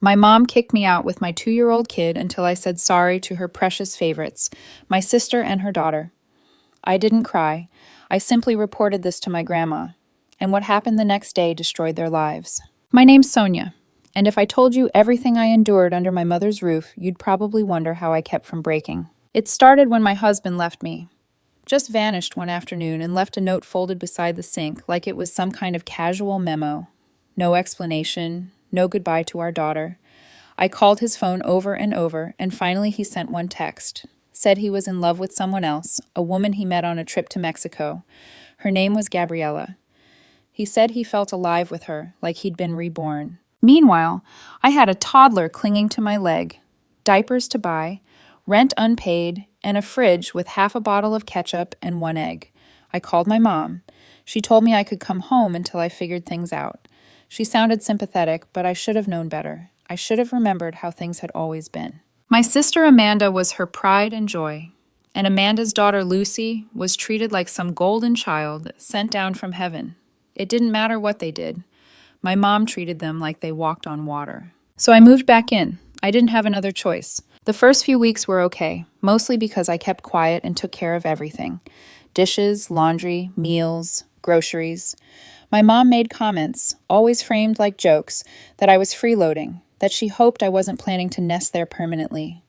My mom kicked me out with my 2-year-old kid until I said sorry to her precious favorites, my sister and her daughter. I didn't cry. I simply reported this to my grandma, and what happened the next day destroyed their lives. My name's Sonia, and if I told you everything I endured under my mother's roof, you'd probably wonder how I kept from breaking. It started when my husband left me. Just vanished one afternoon and left a note folded beside the sink like it was some kind of casual memo. No explanation, no goodbye to our daughter. I called his phone over and over, and finally he sent one text. Said he was in love with someone else, a woman he met on a trip to Mexico. Her name was Gabriella. He said he felt alive with her, like he'd been reborn. Meanwhile, I had a toddler clinging to my leg, diapers to buy, rent unpaid, and a fridge with half a bottle of ketchup and 1 egg. I called my mom. She told me I could come home until I figured things out. She sounded sympathetic, but I should have known better. I should have remembered how things had always been. My sister Amanda was her pride and joy, and Amanda's daughter Lucy was treated like some golden child sent down from heaven. It didn't matter what they did. My mom treated them like they walked on water. So I moved back in. I didn't have another choice. The first few weeks were okay, mostly because I kept quiet and took care of everything. Dishes, laundry, meals, groceries. My mom made comments, always framed like jokes, that I was freeloading, that she hoped I wasn't planning to nest there permanently.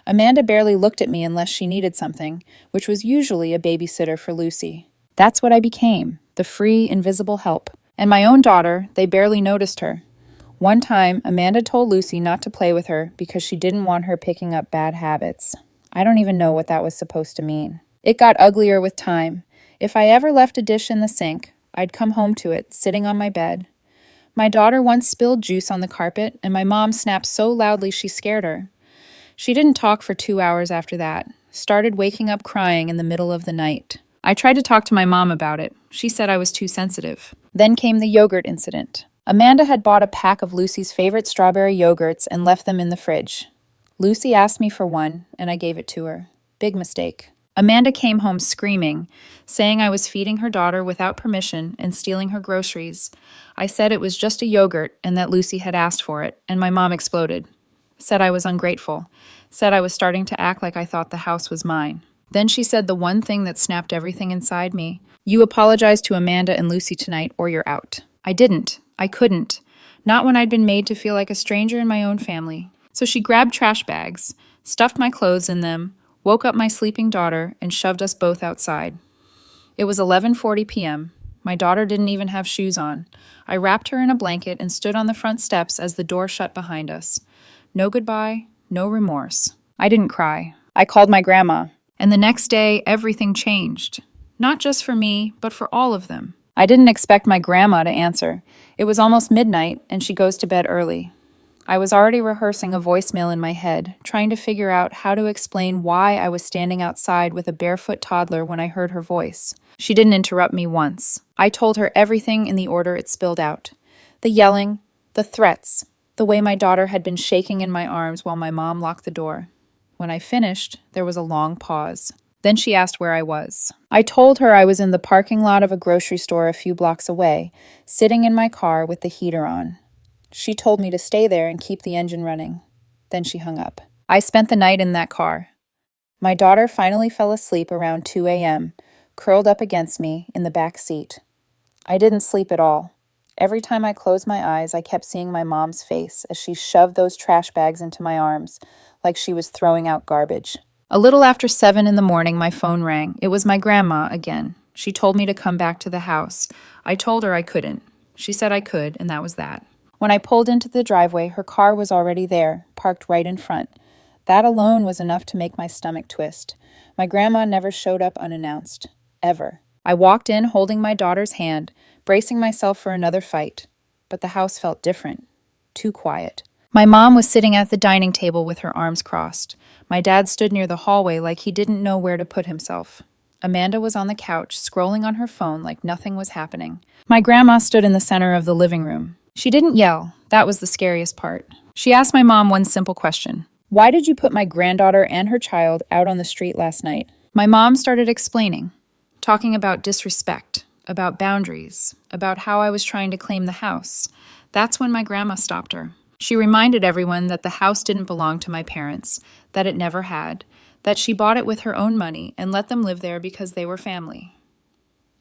Amanda barely looked at me unless she needed something, which was usually a babysitter for Lucy. That's what I became, the free, invisible help. And my own daughter, they barely noticed her. One time, Amanda told Lucy not to play with her because she didn't want her picking up bad habits. I don't even know what that was supposed to mean. It got uglier with time. If I ever left a dish in the sink, I'd come home to it, sitting on my bed. My daughter once spilled juice on the carpet, and my mom snapped so loudly she scared her. She didn't talk for 2 hours after that, started waking up crying in the middle of the night. I tried to talk to my mom about it. She said I was too sensitive. Then came the yogurt incident. Amanda had bought a pack of Lucy's favorite strawberry yogurts and left them in the fridge. Lucy asked me for one, and I gave it to her. Big mistake. Amanda came home screaming, saying I was feeding her daughter without permission and stealing her groceries. I said it was just a yogurt and that Lucy had asked for it, and my mom exploded. Said I was ungrateful. Said I was starting to act like I thought the house was mine. Then she said the one thing that snapped everything inside me. You apologize to Amanda and Lucy tonight or you're out. I didn't. I couldn't. Not when I'd been made to feel like a stranger in my own family. So she grabbed trash bags, stuffed my clothes in them, woke up my sleeping daughter, and shoved us both outside. It was 11:40 p.m. My daughter didn't even have shoes on. I wrapped her in a blanket and stood on the front steps as the door shut behind us. No goodbye, no remorse. I didn't cry. I called my grandma. And the next day, everything changed. Not just for me, but for all of them. I didn't expect my grandma to answer. It was almost midnight, and she goes to bed early. I was already rehearsing a voicemail in my head, trying to figure out how to explain why I was standing outside with a barefoot toddler when I heard her voice. She didn't interrupt me once. I told her everything in the order it spilled out. The yelling, the threats, the way my daughter had been shaking in my arms while my mom locked the door. When I finished, there was a long pause. Then she asked where I was. I told her I was in the parking lot of a grocery store a few blocks away, sitting in my car with the heater on. She told me to stay there and keep the engine running. Then she hung up. I spent the night in that car. My daughter finally fell asleep around 2 a.m., curled up against me in the back seat. I didn't sleep at all. Every time I closed my eyes, I kept seeing my mom's face as she shoved those trash bags into my arms, like she was throwing out garbage. A little after 7 in the morning, my phone rang. It was my grandma again. She told me to come back to the house. I told her I couldn't. She said I could, and that was that. When I pulled into the driveway, her car was already there, parked right in front. That alone was enough to make my stomach twist. My grandma never showed up unannounced. Ever. I walked in holding my daughter's hand, bracing myself for another fight. But the house felt different. Too quiet. My mom was sitting at the dining table with her arms crossed. My dad stood near the hallway like he didn't know where to put himself. Amanda was on the couch, scrolling on her phone like nothing was happening. My grandma stood in the center of the living room. She didn't yell. That was the scariest part. She asked my mom one simple question. Why did you put my granddaughter and her child out on the street last night? My mom started explaining, talking about disrespect, about boundaries, about how I was trying to claim the house. That's when my grandma stopped her. She reminded everyone that the house didn't belong to my parents, that it never had, that she bought it with her own money and let them live there because they were family.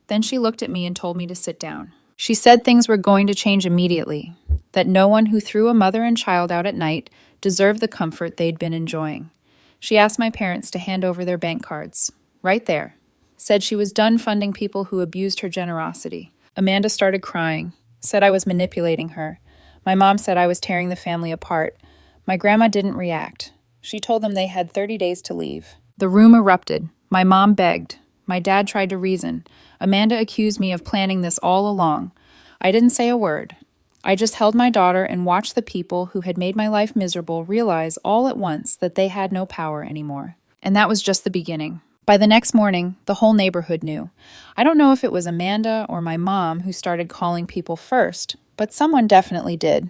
Then she looked at me and told me to sit down. She said things were going to change immediately, that no one who threw a mother and child out at night deserved the comfort they'd been enjoying. She asked my parents to hand over their bank cards. Right there. Said she was done funding people who abused her generosity. Amanda started crying, said I was manipulating her. My mom said I was tearing the family apart. My grandma didn't react. She told them they had 30 days to leave. The room erupted. My mom begged. My dad tried to reason. Amanda accused me of planning this all along. I didn't say a word. I just held my daughter and watched the people who had made my life miserable realize all at once that they had no power anymore. And that was just the beginning. By the next morning, the whole neighborhood knew. I don't know if it was Amanda or my mom who started calling people first, but someone definitely did.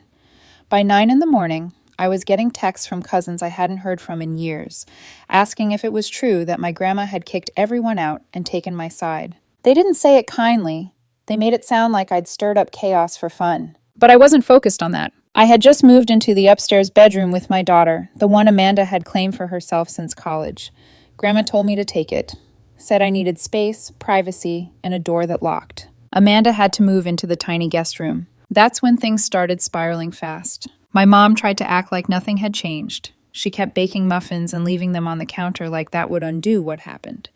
By 9 in the morning, I was getting texts from cousins I hadn't heard from in years, asking if it was true that my grandma had kicked everyone out and taken my side. They didn't say it kindly. They made it sound like I'd stirred up chaos for fun. But I wasn't focused on that. I had just moved into the upstairs bedroom with my daughter, the one Amanda had claimed for herself since college. Grandma told me to take it. Said I needed space, privacy, and a door that locked. Amanda had to move into the tiny guest room. That's when things started spiraling fast. My mom tried to act like nothing had changed. She kept baking muffins and leaving them on the counter like that would undo what happened.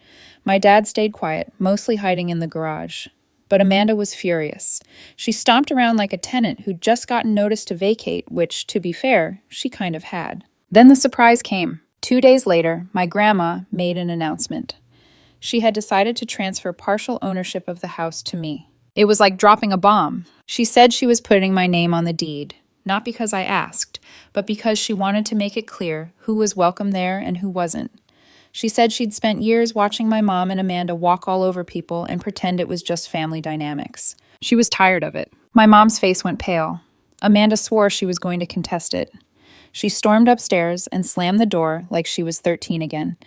My dad stayed quiet, mostly hiding in the garage. But Amanda was furious. She stomped around like a tenant who'd just gotten notice to vacate, which, to be fair, she kind of had. Then the surprise came. 2 days later, my grandma made an announcement. She had decided to transfer partial ownership of the house to me. It was like dropping a bomb. She said she was putting my name on the deed, not because I asked, but because she wanted to make it clear who was welcome there and who wasn't. She said she'd spent years watching my mom and Amanda walk all over people and pretend it was just family dynamics. She was tired of it. My mom's face went pale. Amanda swore she was going to contest it. She stormed upstairs and slammed the door like she was 13 again.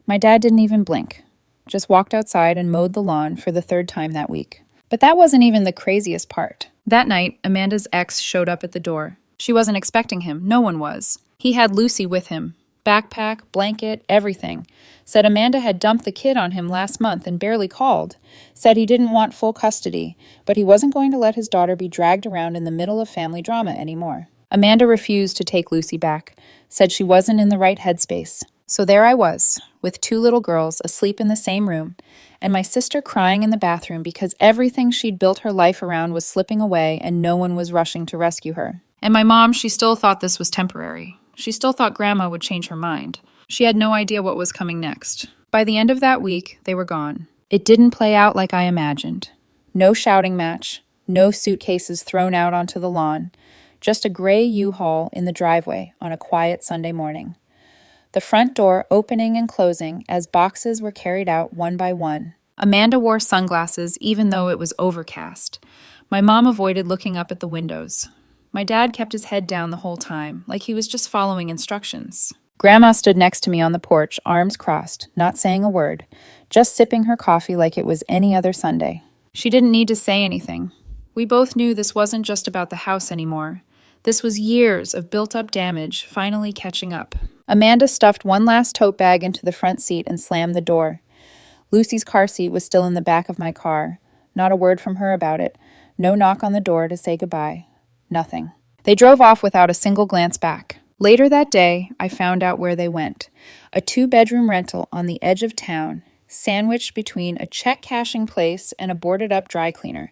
My dad didn't even blink, just walked outside and mowed the lawn for the 3rd time that week. But that wasn't even the craziest part. That night, Amanda's ex showed up at the door. She wasn't expecting him. No one was. He had Lucy with him. Backpack, blanket, everything. Said Amanda had dumped the kid on him last month and barely called. Said he didn't want full custody, but he wasn't going to let his daughter be dragged around in the middle of family drama anymore. Amanda refused to take Lucy back, said she wasn't in the right headspace. So there I was, with 2 little girls asleep in the same room, and my sister crying in the bathroom because everything she'd built her life around was slipping away and no one was rushing to rescue her. And my mom, she still thought this was temporary. She still thought Grandma would change her mind. She had no idea what was coming next. By the end of that week, they were gone. It didn't play out like I imagined. No shouting match, no suitcases thrown out onto the lawn, just a gray U-Haul in the driveway on a quiet Sunday morning. The front door opening and closing as boxes were carried out one by one. Amanda wore sunglasses even though it was overcast. My mom avoided looking up at the windows. My dad kept his head down the whole time, like he was just following instructions. Grandma stood next to me on the porch, arms crossed, not saying a word, just sipping her coffee like it was any other Sunday. She didn't need to say anything. We both knew this wasn't just about the house anymore. This was years of built-up damage finally catching up. Amanda stuffed one last tote bag into the front seat and slammed the door. Lucy's car seat was still in the back of my car. Not a word from her about it. No knock on the door to say goodbye. Nothing. They drove off without a single glance back. Later that day, I found out where they went. A 2-bedroom rental on the edge of town, sandwiched between a check-cashing place and a boarded-up dry cleaner.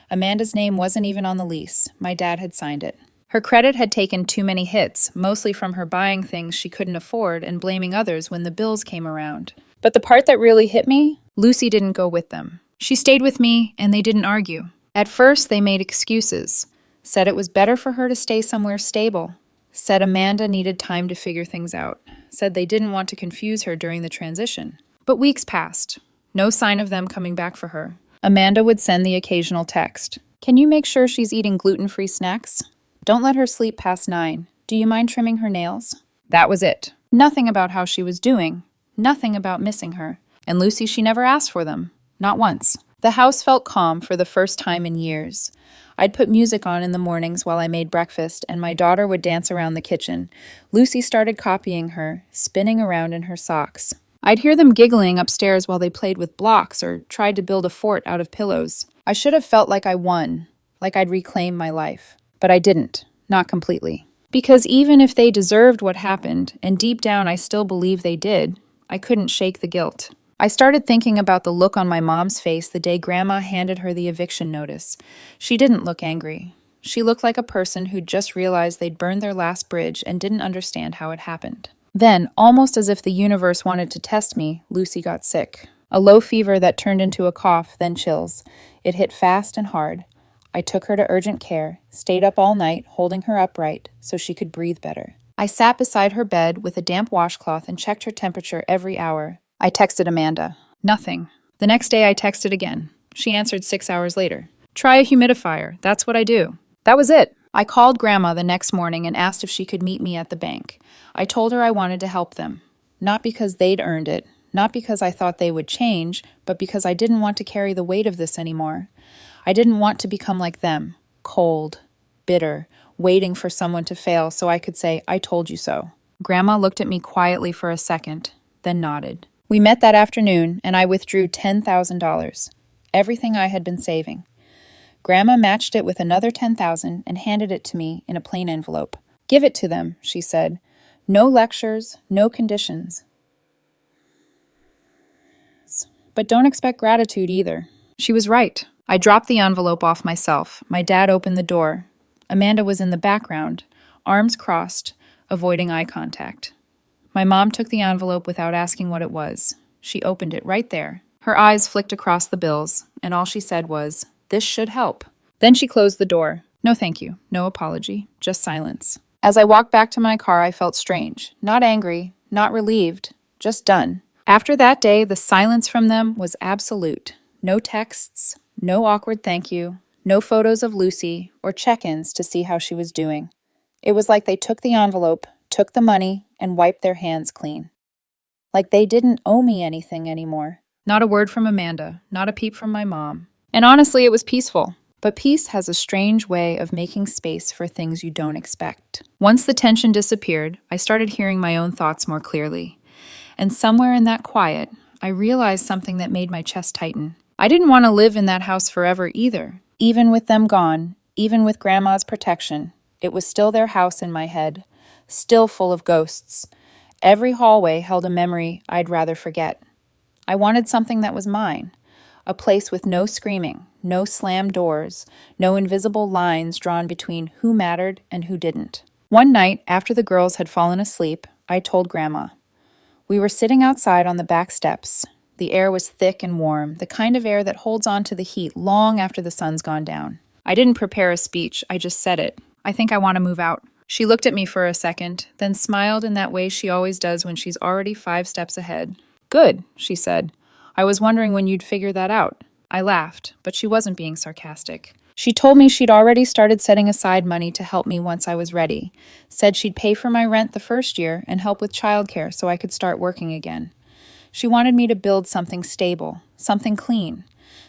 Amanda's name wasn't even on the lease. My dad had signed it. Her credit had taken too many hits, mostly from her buying things she couldn't afford and blaming others when the bills came around. But the part that really hit me, Lucy didn't go with them. She stayed with me, and they didn't argue. At first, they made excuses. Said it was better for her to stay somewhere stable. Said Amanda needed time to figure things out. Said they didn't want to confuse her during the transition. But weeks passed. No sign of them coming back for her. Amanda would send the occasional text. Can you make sure she's eating gluten-free snacks? Don't let her sleep past 9. Do you mind trimming her nails? That was it. Nothing about how she was doing. Nothing about missing her. And Lucy, she never asked for them. Not once. The house felt calm for the first time in years. I'd put music on in the mornings while I made breakfast, and my daughter would dance around the kitchen. Lucy started copying her, spinning around in her socks. I'd hear them giggling upstairs while they played with blocks or tried to build a fort out of pillows. I should have felt like I won, like I'd reclaimed my life. But I didn't, not completely. Because even if they deserved what happened, and deep down I still believe they did, I couldn't shake the guilt. I started thinking about the look on my mom's face the day Grandma handed her the eviction notice. She didn't look angry. She looked like a person who'd just realized they'd burned their last bridge and didn't understand how it happened. Then, almost as if the universe wanted to test me, Lucy got sick. A low fever that turned into a cough, then chills. It hit fast and hard. I took her to urgent care, stayed up all night, holding her upright so she could breathe better. I sat beside her bed with a damp washcloth and checked her temperature every hour. I texted Amanda. Nothing. The next day I texted again. She answered 6 hours later. Try a humidifier. That's what I do. That was it. I called Grandma the next morning and asked if she could meet me at the bank. I told her I wanted to help them. Not because they'd earned it, not because I thought they would change, but because I didn't want to carry the weight of this anymore. I didn't want to become like them, cold, bitter, waiting for someone to fail so I could say, I told you so. Grandma looked at me quietly for a second, then nodded. We met that afternoon, and I withdrew $10,000, everything I had been saving. Grandma matched it with another $10,000 and handed it to me in a plain envelope. Give it to them, she said. No lectures, no conditions. But don't expect gratitude either. She was right. I dropped the envelope off myself. My dad opened the door. Amanda was in the background, arms crossed, avoiding eye contact. My mom took the envelope without asking what it was. She opened it right there. Her eyes flicked across the bills, and all she said was, "This should help." Then she closed the door. No thank you, no apology, just silence. As I walked back to my car, I felt strange. Not angry, not relieved, just done. After that day, the silence from them was absolute. No texts, no awkward thank you, no photos of Lucy, or check-ins to see how she was doing. It was like they took the envelope, took the money, and wiped their hands clean. Like they didn't owe me anything anymore. Not a word from Amanda, not a peep from my mom. And honestly, it was peaceful. But peace has a strange way of making space for things you don't expect. Once the tension disappeared, I started hearing my own thoughts more clearly. And somewhere in that quiet, I realized something that made my chest tighten. I didn't want to live in that house forever either. Even with them gone, even with Grandma's protection, it was still their house in my head, still full of ghosts. Every hallway held a memory I'd rather forget. I wanted something that was mine, a place with no screaming, no slammed doors, no invisible lines drawn between who mattered and who didn't. One night, after the girls had fallen asleep, I told Grandma. We were sitting outside on the back steps. The air was thick and warm, the kind of air that holds on to the heat long after the sun's gone down. I didn't prepare a speech, I just said it. I think I want to move out. She looked at me for a second, then smiled in that way she always does when she's already 5 steps ahead. Good, she said. I was wondering when you'd figure that out. I laughed, but she wasn't being sarcastic. She told me she'd already started setting aside money to help me once I was ready. Said she'd pay for my rent the first year and help with childcare so I could start working again. She wanted me to build something stable, something clean,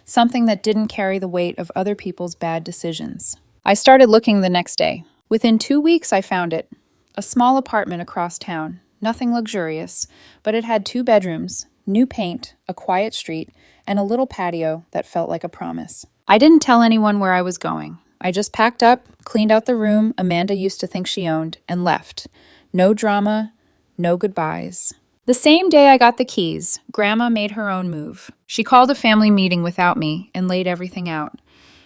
something that didn't carry the weight of other people's bad decisions. I started looking the next day. Within 2 weeks, I found it. A small apartment across town. Nothing luxurious, but it had 2 bedrooms, new paint, a quiet street, and a little patio that felt like a promise. I didn't tell anyone where I was going. I just packed up, cleaned out the room Amanda used to think she owned, and left. No drama, no goodbyes. The same day I got the keys, Grandma made her own move. She called a family meeting without me and laid everything out.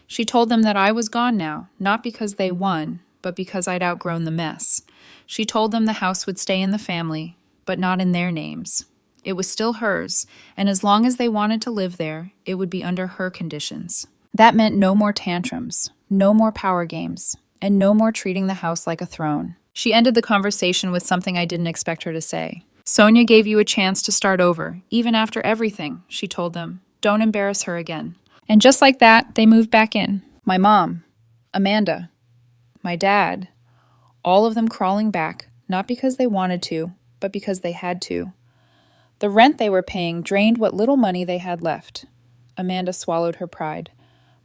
She told them that I was gone now, not because they won, but because I'd outgrown the mess. She told them the house would stay in the family, but not in their names. It was still hers, and as long as they wanted to live there, it would be under her conditions. That meant no more tantrums, no more power games, and no more treating the house like a throne. She ended the conversation with something I didn't expect her to say. Sonia gave you a chance to start over, even after everything, she told them. Don't embarrass her again. And just like that, they moved back in. My mom, Amanda, my dad, all of them crawling back, not because they wanted to, but because they had to. The rent they were paying drained what little money they had left. Amanda swallowed her pride.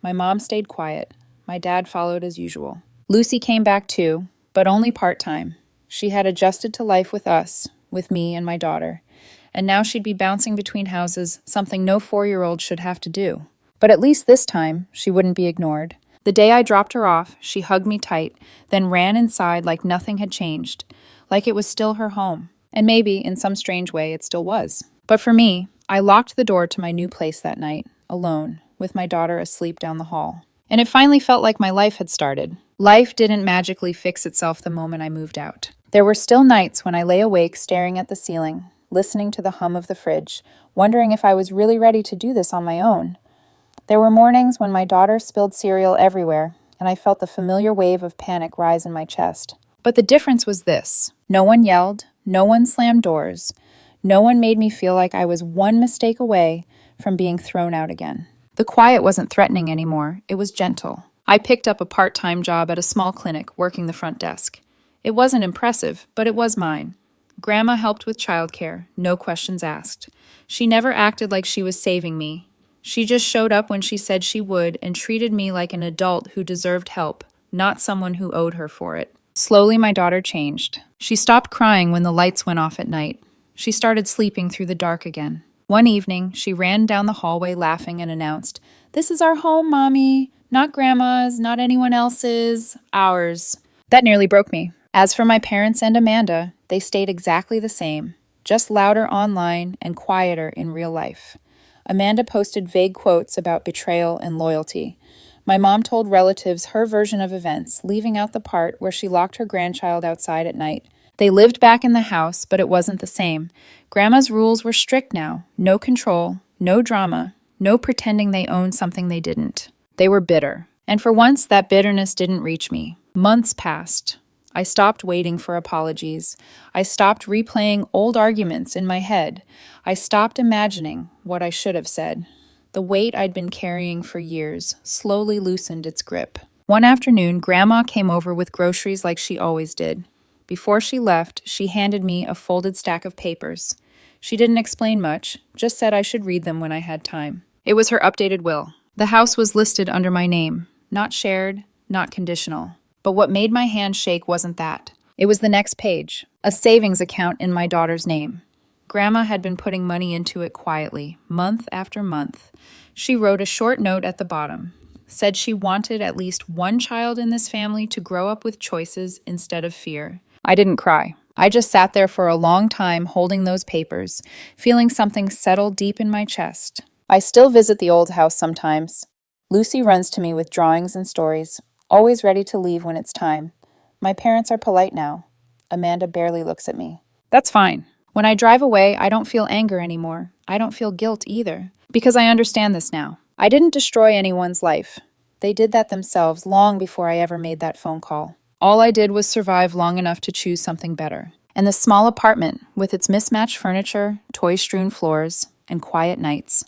My mom stayed quiet. My dad followed as usual. Lucy came back too, but only part-time. She had adjusted to life with us, with me and my daughter, and now she'd be bouncing between houses, something no 4-year-old should have to do. But at least this time, she wouldn't be ignored. The day I dropped her off, she hugged me tight, then ran inside like nothing had changed, like it was still her home. And maybe, in some strange way, it still was. But for me, I locked the door to my new place that night, alone, with my daughter asleep down the hall. And it finally felt like my life had started. Life didn't magically fix itself the moment I moved out. There were still nights when I lay awake staring at the ceiling, listening to the hum of the fridge, wondering if I was really ready to do this on my own. There were mornings when my daughter spilled cereal everywhere, and I felt the familiar wave of panic rise in my chest. But the difference was this: no one yelled, no one slammed doors, no one made me feel like I was one mistake away from being thrown out again. The quiet wasn't threatening anymore, it was gentle. I picked up a part-time job at a small clinic, working the front desk. It wasn't impressive, but it was mine. Grandma helped with childcare, no questions asked. She never acted like she was saving me. She just showed up when she said she would and treated me like an adult who deserved help, not someone who owed her for it. Slowly, my daughter changed. She stopped crying when the lights went off at night. She started sleeping through the dark again. One evening, she ran down the hallway laughing and announced, "This is our home, Mommy. Not Grandma's, not anyone else's, ours." That nearly broke me. As for my parents and Amanda, they stayed exactly the same, just louder online and quieter in real life. Amanda posted vague quotes about betrayal and loyalty. My mom told relatives her version of events, leaving out the part where she locked her grandchild outside at night. They lived back in the house, but it wasn't the same. Grandma's rules were strict now. No control, no drama, no pretending they owned something they didn't. They were bitter. And for once, that bitterness didn't reach me. Months passed. I stopped waiting for apologies. I stopped replaying old arguments in my head. I stopped imagining what I should have said. The weight I'd been carrying for years slowly loosened its grip. One afternoon, Grandma came over with groceries like she always did. Before she left, she handed me a folded stack of papers. She didn't explain much, just said I should read them when I had time. It was her updated will. The house was listed under my name, not shared, not conditional. But what made my hand shake wasn't that. It was the next page, a savings account in my daughter's name. Grandma had been putting money into it quietly, month after month. She wrote a short note at the bottom, said she wanted at least one child in this family to grow up with choices instead of fear. I didn't cry. I just sat there for a long time holding those papers, feeling something settle deep in my chest. I still visit the old house sometimes. Lucy runs to me with drawings and stories, always ready to leave when it's time. My parents are polite now. Amanda barely looks at me. That's fine. When I drive away, I don't feel anger anymore. I don't feel guilt either, because I understand this now. I didn't destroy anyone's life. They did that themselves long before I ever made that phone call. All I did was survive long enough to choose something better. And the small apartment, with its mismatched furniture, toy-strewn floors, and quiet nights,